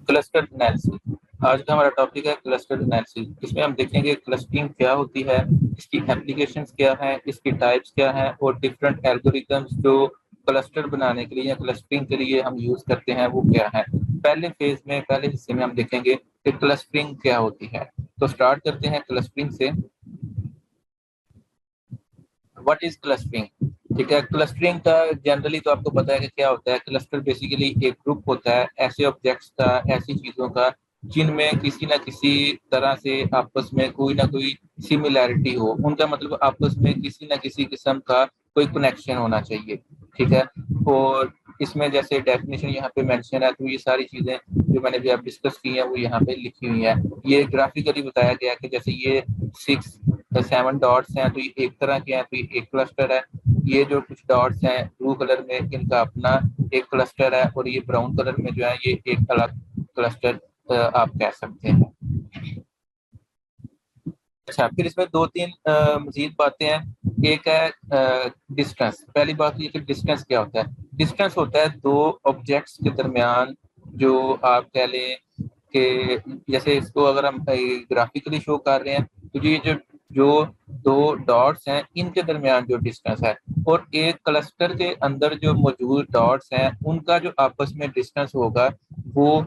Cluster analysis. आज का हमारा टॉपिक है क्लस्टर एनालिसिस। इसमें हम देखेंगे क्लस्टरिंग क्या होती है, इसकी एप्लीकेशंस क्या है, इसकी टाइप्स क्या है और डिफरेंट एल्गोरिथम्स जो क्लस्टर बनाने के लिए या क्लस्टरिंग के लिए हम यूज करते हैं वो क्या है। पहले फेज में, पहले हिस्से में हम देखेंगे कि क्लस्टरिंग क्या होती है। तो स्टार्ट करते हैं क्लस्टरिंग से। What is clustering? ठीक है, क्लस्टरिंग का जनरली तो आपको पता है कि क्या होता है। क्लस्टर बेसिकली एक ग्रुप होता है ऐसे ऑब्जेक्ट्स का, ऐसी चीजों का जिनमें किसी ना किसी तरह से आपस में कोई ना कोई सिमिलैरिटी हो। उनका मतलब आपस में किसी ना किसी किस्म का कोई कनेक्शन होना चाहिए। ठीक है, और इसमें जैसे डेफिनेशन यहाँ पे मेंशन है, तो ये सारी चीजें जो मैंने भी आप डिस्कस की हैं वो यहाँ पे लिखी हुई है। ये ग्राफिकली बताया गया कि जैसे ये 6 7 डॉट्स हैं तो ये एक तरह के हैं, तो ये एक क्लस्टर है। ये जो कुछ डॉट्स हैं ब्लू कलर में, इनका अपना एक क्लस्टर है, और ये ब्राउन कलर में जो है ये एक अलग क्लस्टर आप कह सकते हैं। अच्छा, फिर इसमें दो तीन मजीद बातें हैं। एक है डिस्टेंस। पहली बात ये कि डिस्टेंस क्या होता है। डिस्टेंस होता है दो ऑब्जेक्ट्स के दरमियान, जो आप कह लें कि जैसे इसको अगर हम ग्राफिकली शो कर रहे हैं तो ये जो जो दो डॉट्स हैं इनके दरमियान जो डिस्टेंस है, और एक क्लस्टर के अंदर जो मौजूद डॉट्स हैं उनका जो आपस में डिस्टेंस होगा वो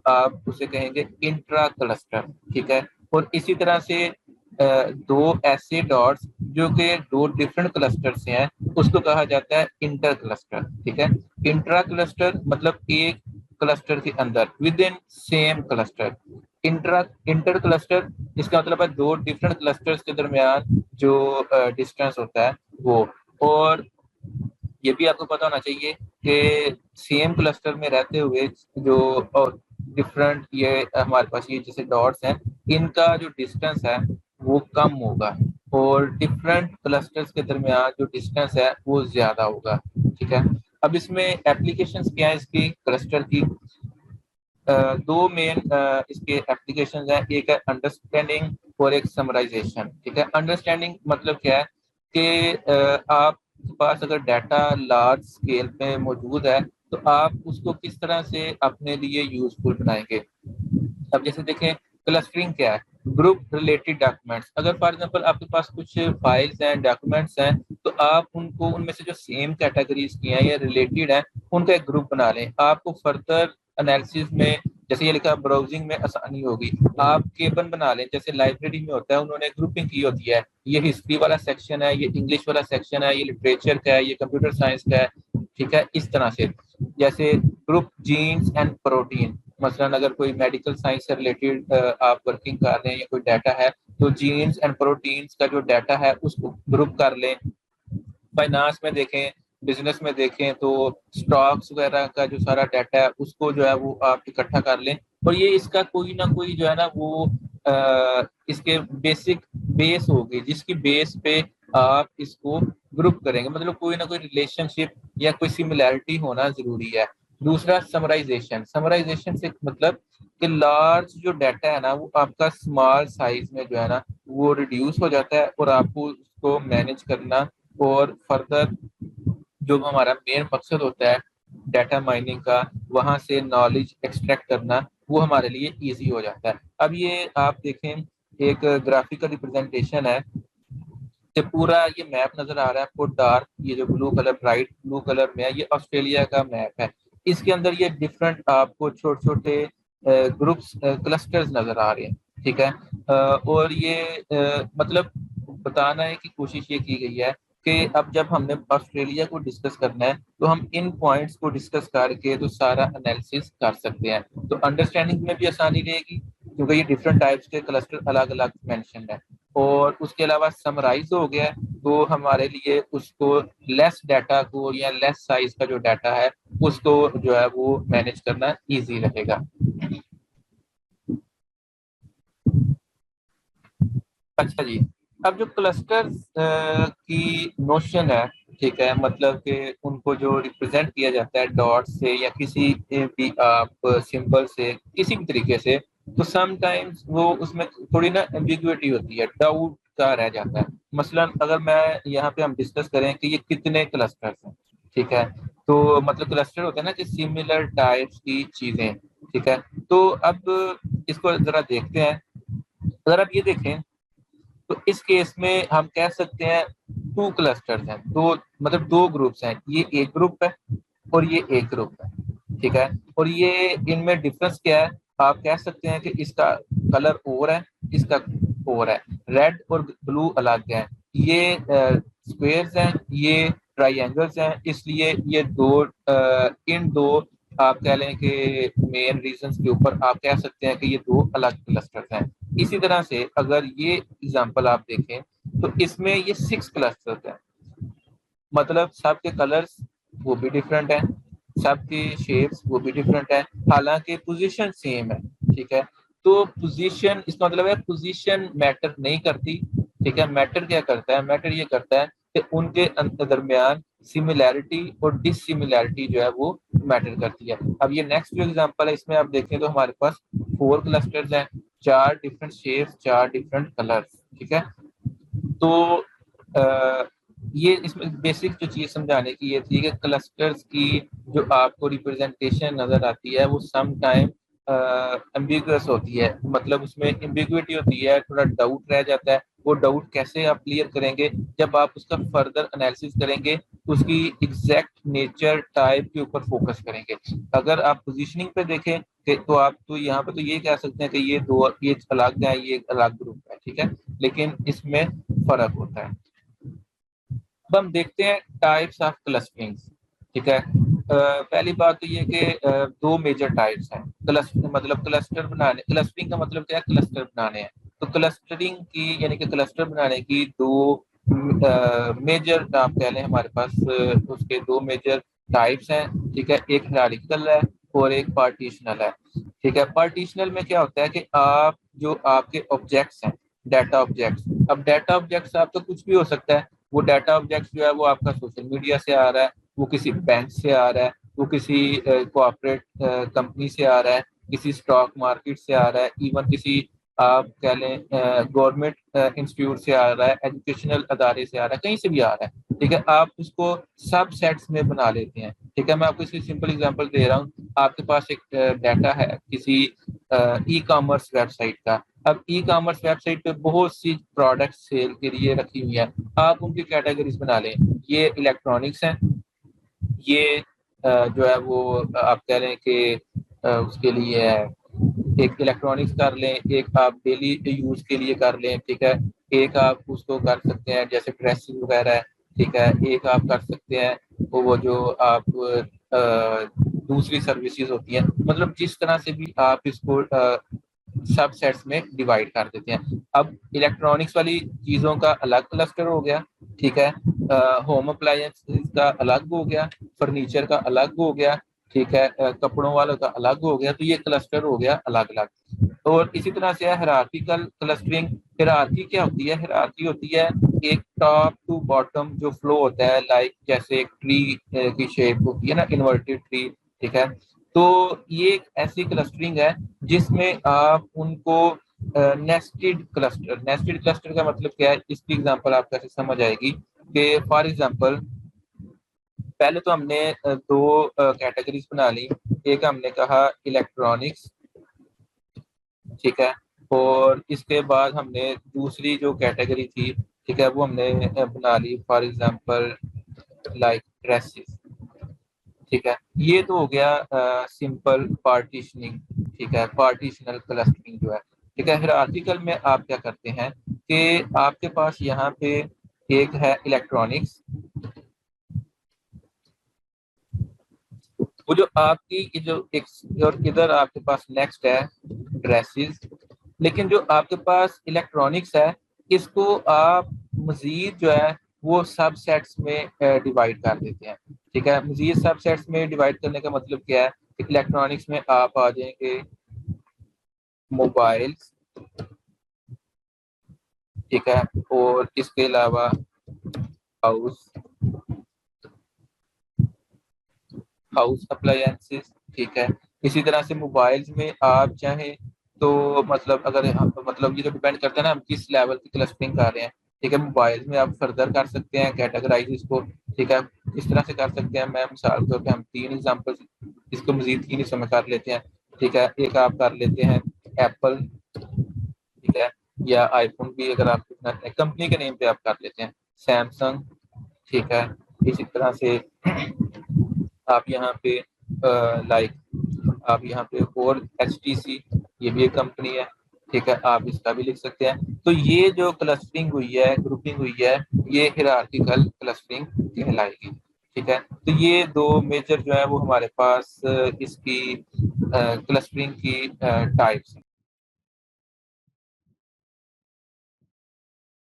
आप उसे कहेंगे इंट्रा क्लस्टर। ठीक है, और इसी तरह से दो ऐसे डॉट्स जो कि दो डिफरेंट क्लस्टर से हैं उसको कहा जाता है इंटर क्लस्टर। ठीक है, इंट्रा क्लस्टर मतलब एक क्लस्टर के अंदर, with in same cluster. Inter cluster इसका मतलब है दो डिफरेंट क्लस्टर्स के दरमियान जो डिस्टेंस होता है वो। और ये भी आपको पता होना चाहिए कि सेम क्लस्टर में रहते हुए जो डिफरेंट ये हमारे पास ये जैसे डॉट्स हैं इनका जो डिस्टेंस है वो कम होगा, और डिफरेंट क्लस्टर्स के दरमियान जो डिस्टेंस है वो ज्यादा होगा। ठीक है, अब इसमें एप्लीकेशंस क्या है इसकी क्लस्टर की। दो मेन इसके एप्लीकेशंस हैं, एक है अंडरस्टैंडिंग और एक समराइजेशन। ठीक है, अंडरस्टैंडिंग मतलब क्या है कि आपके पास अगर डाटा लार्ज स्केल पे मौजूद है तो आप उसको किस तरह से अपने लिए यूजफुल बनाएंगे। अब जैसे देखें क्लस्टरिंग क्या है। ग्रुप रिलेटेड डॉक्यूमेंट्स, अगर फॉर एग्जांपल आपके पास कुछ फाइल्स हैं, डॉक्यूमेंट्स हैं, तो आप उनको उनमें से जो सेम कैटेगरीज की हैं या रिलेटेड हैं उनका एक ग्रुप बना लें। आपको फर्दर एनालिसिस में जैसे ये लिखा ब्राउजिंग में आसानी होगी। आप केबन बना लें, जैसे लाइब्रेरी में होता है उन्होंने ग्रुपिंग की होती है, ये हिस्ट्री वाला सेक्शन है, ये इंग्लिश वाला सेक्शन है, ये लिटरेचर का है, ये कंप्यूटर साइंस का है। ठीक है, इस तरह से जैसे ग्रुप जीन्स एंड प्रोटीन, मसलन अगर कोई मेडिकल साइंस से रिलेटेड आप वर्किंग कर रहे हैं या कोई डाटा है तो जीन्स एंड प्रोटीन्स का जो डाटा है उसको ग्रुप कर लें। फाइनेंस में देखें, बिजनेस में देखें तो स्टॉक्स वगैरह का जो सारा डाटा है उसको जो है वो आप इकट्ठा कर लें, और ये इसका कोई ना कोई जो है ना वो इसके बेसिक बेस होगी जिसकी बेस पे आप इसको ग्रुप करेंगे, मतलब कोई ना कोई रिलेशनशिप या कोई सिमिलैरिटी होना जरूरी है। दूसरा समराइजेशन। समराइजेशन से मतलब कि लार्ज जो डाटा है ना वो आपका स्मॉल साइज में जो है ना वो रिड्यूस हो जाता है, और आपको उसको मैनेज करना और फर्दर जो हमारा मेन मकसद होता है डाटा माइनिंग का, वहां से नॉलेज एक्सट्रैक्ट करना, वो हमारे लिए इजी हो जाता है। अब ये आप देखें एक ग्राफिकल रिप्रेजेंटेशन है कि पूरा ये मैप नजर आ रहा है आपको डार्क, ये जो blue colour bright blue colour में है ये ऑस्ट्रेलिया का मैप है। इसके अंदर ये डिफरेंट आपको छोटे छोटे ग्रुप्स क्लस्टर्स नजर आ रहे हैं। ठीक है, और ये मतलब बताना है कि कोशिश ये की गई है कि अब जब हमने ऑस्ट्रेलिया को डिस्कस करना है तो हम इन पॉइंट्स को डिस्कस करके तो सारा एनालिसिस कर सकते हैं, तो अंडरस्टैंडिंग में भी आसानी रहेगी क्योंकि ये डिफरेंट टाइप्स के क्लस्टर अलग अलग मेंशन है। और उसके अलावा समराइज हो गया तो हमारे लिए उसको लेस डाटा को या लेस साइज का जो डाटा है उसको जो है वो मैनेज करना इजी रहेगा। अच्छा जी, अब जो क्लस्टर की नोशन है, ठीक है, मतलब कि उनको जो रिप्रेजेंट किया जाता है डॉट से या किसी भी आप सिंबल से किसी भी तरीके से, तो समटाइम्स वो उसमें थोड़ी ना एम्बिग्युइटी होती है, डाउट का रह जाता है। मसलन अगर मैं यहाँ पे हम डिस्कस करें कि ये कितने क्लस्टर्स हैं। ठीक है, तो मतलब क्लस्टर होता है ना कि सिमिलर टाइप्स की चीजें, ठीक है। तो अब इसको जरा देखते हैं। अगर आप ये देखें तो इस केस में हम कह सकते हैं टू क्लस्टर्स हैं, दो मतलब दो ग्रुप्स हैं, ये एक ग्रुप है और ये एक ग्रुप है, ठीक है। और ये इनमें डिफरेंस क्या है, आप कह सकते हैं कि इसका कलर और है, इसका और है, रेड और ब्लू अलग है, ये स्क्वेयर्स हैं, ये ट्राइंगल्स हैं, इसलिए ये दो इन दो आप कह लें कि मेन रीजंस के ऊपर आप कह सकते हैं कि ये दो अलग क्लस्टर्स हैं। इसी तरह से अगर ये एग्जांपल आप देखें तो इसमें ये 6 क्लस्टर्स हैं, मतलब सबके कलर्स वो भी डिफरेंट है, सबके शेप्स वो भी डिफरेंट है, हालांकि पोजीशन सेम है, ठीक है। तो पोजीशन, इसका मतलब है पोजीशन मैटर नहीं करती, ठीक है। मैटर क्या करता है, मैटर ये करता है कि उनके दरमियान सिमिलैरिटी और डिसिमिलैरिटी जो है वो मैटर करती है। अब ये नेक्स्ट जो एग्जांपल है इसमें आप देखें तो हमारे पास 4 क्लस्टर्स हैं, 4 डिफरेंट शेप्स, 4 डिफरेंट कलर्स, ठीक है। तो ये इसमें बेसिक जो चीज समझाने की ये थी कि क्लस्टर्स की जो आपको रिप्रेजेंटेशन नजर आती है वो सम टाइम एम्बिगुअस होती है, मतलब उसमें एम्बिगुइटी होती है, थोड़ा डाउट रह जाता है। वो डाउट कैसे आप क्लियर करेंगे, जब आप उसका फर्दर एनालिसिस करेंगे, उसकी एग्जैक्ट नेचर टाइप के ऊपर फोकस करेंगे। अगर आप पोजीशनिंग पे देखें तो आप तो यहाँ पे तो ये कह सकते हैं कि ये अलग है, ये अलग ग्रुप है, ठीक है, लेकिन इसमें फर्क होता है। अब हम देखते हैं टाइप्स ऑफ क्लस्टरिंग, ठीक है। पहली बात तो ये कि दो मेजर टाइप्स हैं क्लस्टर, मतलब क्लस्टर बनाने, क्लस्टरिंग का मतलब क्या है, क्लस्टर बनाने हैं। तो क्लस्टरिंग की यानी कि क्लस्टर बनाने की दो मेजर आप कह लें, हमारे पास उसके दो मेजर टाइप्स हैं, ठीक है। एक हायरार्किकल है और एक पार्टीशनल है, ठीक है। पार्टीशनल में क्या होता है कि आप जो आपके ऑब्जेक्ट्स हैं, डाटा ऑब्जेक्ट्स, अब डाटा ऑब्जेक्ट्स आपका कुछ भी हो सकता है। वो डाटा ऑब्जेक्ट्स जो है वो आपका सोशल मीडिया से आ रहा है, वो किसी बैंक से आ रहा है, वो किसी कोऑपरेट कंपनी से आ रहा है, किसी स्टॉक मार्केट से आ रहा है, इवन किसी आप कह लें गवर्नमेंट इंस्टीट्यूट से आ रहा है, एजुकेशनल अदारे से आ रहा है, कहीं से भी आ रहा है, ठीक है। आप उसको सब सेट्स में बना लेते हैं, ठीक है। मैं आपको इसकी सिंपल एग्जांपल दे रहा हूँ। आपके पास एक डाटा है किसी ई कॉमर्स वेबसाइट का। अब ई कॉमर्स वेबसाइट पे बहुत सी प्रोडक्ट सेल के लिए रखी हुई है, आप उनकी कैटेगरीज बना लें, ये इलेक्ट्रॉनिक्स हैं, ये जो है वो आप कह रहे हैं कि उसके लिए है, एक इलेक्ट्रॉनिक्स कर लें, एक आप डेली यूज के लिए कर लें, ठीक है। एक आप उसको कर सकते हैं जैसे ड्रेसेस वगैरह है, ठीक है। एक आप कर सकते हैं वो जो आप दूसरी सर्विसेज होती हैं, मतलब जिस तरह से भी आप इसको सब सेट्स में डिवाइड कर देते हैं। अब इलेक्ट्रॉनिक्स वाली चीज़ों का अलग क्लस्टर हो गया, ठीक है। होम अप्लायंसेस का अलग हो गया, फर्नीचर का अलग हो गया, ठीक है, कपड़ों वालों का अलग हो गया, तो ये क्लस्टर हो गया अलग अलग। और इसी तरह से है हायरार्किकल क्लस्टरिंग। हायरार्की क्या होती है, हायरार्की होती है एक टॉप टू बॉटम जो फ्लो होता है, लाइक जैसे एक ट्री की शेप होती है ना, इन्वर्टेड ट्री, ठीक है। तो ये एक ऐसी क्लस्टरिंग है जिसमें आप उनको नेस्टेड क्लस्टर का मतलब क्या है, इसकी एग्जांपल आपको कैसे समझ आएगी कि फॉर एग्जांपल पहले तो हमने दो कैटेगरीज बना ली। एक हमने कहा इलेक्ट्रॉनिक्स, ठीक है, और इसके बाद हमने दूसरी जो कैटेगरी थी, ठीक है, वो हमने बना ली फॉर एग्जांपल लाइक ड्रेसेस, ठीक है। ये तो हो गया सिंपल पार्टीशनिंग, ठीक है, पार्टीशनल क्लस्टरिंग जो है, ठीक है। फिर आर्टिकल में आप क्या करते हैं कि आपके पास यहाँ पे एक है इलेक्ट्रॉनिक्स, वो जो आपकी जो एक, और इधर आपके पास नेक्स्ट है ड्रेसेस। लेकिन जो आपके पास इलेक्ट्रॉनिक्स है, इसको आप मजीद जो है वो सब सेट्स में डिवाइड कर देते हैं, ठीक है। मजीद सब सेट्स में डिवाइड करने का मतलब क्या है, इलेक्ट्रॉनिक्स में आप आ जाएंगे मोबाइल्स, ठीक है, और इसके अलावा हाउस हाउस अप्लायंसेस, ठीक है। इसी तरह से मोबाइल्स में आप चाहें तो मतलब अगर मतलब ये तो डिपेंड करता है ना हम किस लेवल की क्लस्टरिंग कर रहे हैं, ठीक है। मोबाइल्स में आप फर्दर कर सकते हैं कैटेगराइज इसको, ठीक है। इस तरह से कर सकते हैं, मैं मिसाल के तौर पे हम तीन एग्जांपल इसको मजीद तीन हिस्सों में कर लेते हैं। ठीक है। एक आप कर लेते हैं एप्पल, ठीक है, या आईफोन भी अगर आप कंपनी के नेम पे आप कर लेते हैं सैमसंग, ठीक है। इसी तरह से आप यहाँ पे आप यहाँ पे और HTC, ये भी एक कंपनी है, ठीक है, आप इसका भी लिख सकते हैं। तो ये जो क्लस्टरिंग हुई है, ग्रुपिंग हुई है, ये हिरार्किकल क्लस्टरिंग कहलाएगी, ठीक है। तो ये दो मेजर जो है वो हमारे पास इसकी क्लस्टरिंग की टाइप्स हैं।